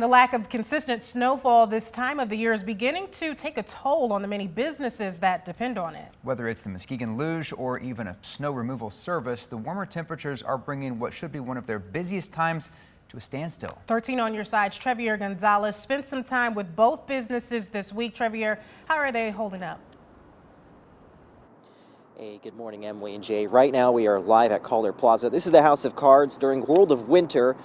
The lack of consistent snowfall this time of the year is beginning to take a toll on the many businesses that depend on it. Whether it's the Muskegon Luge or even a snow removal service, the warmer temperatures are bringing what should be one of their busiest times to a standstill. 13 on your side's Trevier Gonzalez spent some time with both businesses this week. Trevier, how are they holding up? Hey, good morning, Emily and Jay. Right now we are live at Calder Plaza. This is the House of Cards. During World of Winter,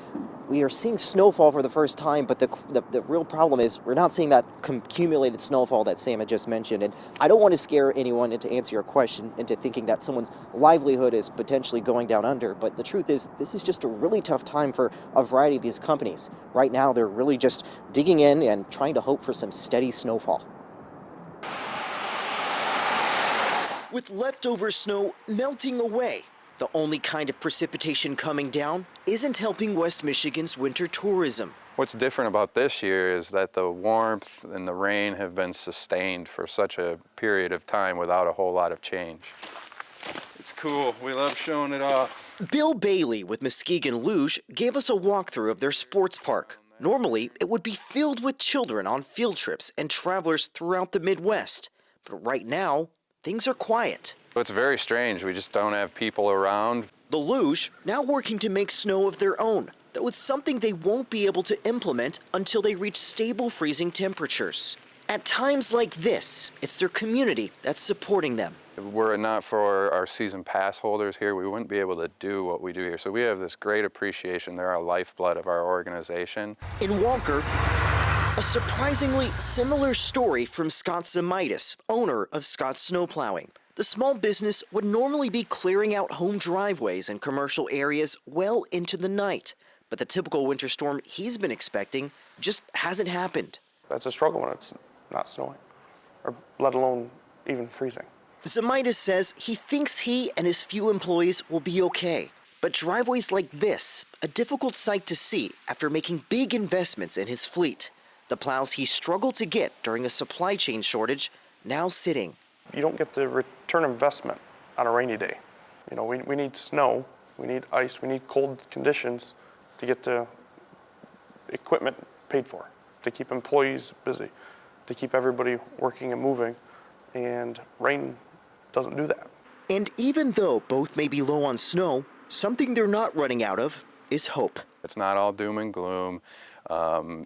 we are seeing snowfall for the first time, but the real problem is we're not seeing that accumulated snowfall that Sam had just mentioned. And I don't want to scare anyone into answer your question into thinking that someone's livelihood is potentially going down under. But the truth is, this is just a really tough time for a variety of these companies. Right now, they're really just digging in and trying to hope for some steady snowfall. With leftover snow melting away, the only kind of precipitation coming down isn't helping West Michigan's winter tourism. What's different about this year is that the warmth and the rain have been sustained for such a period of time without a whole lot of change. It's cool. We love showing it off. Bill Bailey with Muskegon Luge gave us a walkthrough of their sports park. Normally, it would be filled with children on field trips and travelers throughout the Midwest. But right now, things are quiet. It's very strange. We just don't have people around. The Luge now working to make snow of their own, though it's something they won't be able to implement until they reach stable freezing temperatures. At times like this, it's their community that's supporting them. Were it not for our season pass holders here, we wouldn't be able to do what we do here. So we have this great appreciation. They're our lifeblood of our organization. In Walker, a surprisingly similar story from Scott Zamitis, owner of Scott's Snowplowing. The small business would normally be clearing out home driveways and commercial areas well into the night. But the typical winter storm he's been expecting just hasn't happened. That's a struggle when it's not snowing, or let alone even freezing. Zamitis says he thinks he and his few employees will be okay. But driveways like this, a difficult sight to see after making big investments in his fleet. The plows he struggled to get during a supply chain shortage, now sitting. You don't get the return investment on a rainy day. You know, we need snow, we need ice, we need cold conditions to get the equipment paid for, to keep employees busy, to keep everybody working and moving, and rain doesn't do that. And even though both may be low on snow, something they're not running out of is hope. It's not all doom and gloom.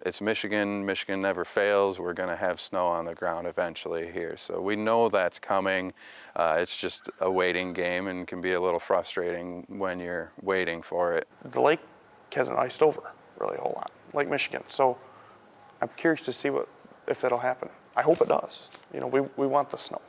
It's Michigan. Michigan never fails. We're going to have snow on the ground eventually here. So we know that's coming. It's just a waiting game and can be a little frustrating when you're waiting for it. The lake hasn't iced over really a whole lot, Lake Michigan. So I'm curious to see if that'll happen. I hope it does. You know, we want the snow.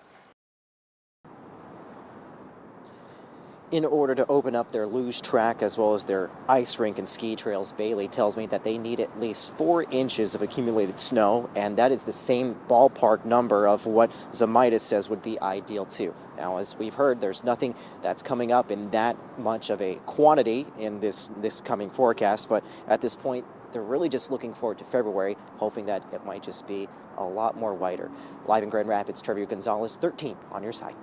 In order to open up their luge track as well as their ice rink and ski trails, Bailey tells me that they need at least 4 inches of accumulated snow, and that is the same ballpark number of what Zamitis says would be ideal too. Now, as we've heard, there's nothing that's coming up in that much of a quantity in this coming forecast, but at this point, they're really just looking forward to February, hoping that it might just be a lot more whiter. Live in Grand Rapids, Trevier Gonzalez, 13 on your side.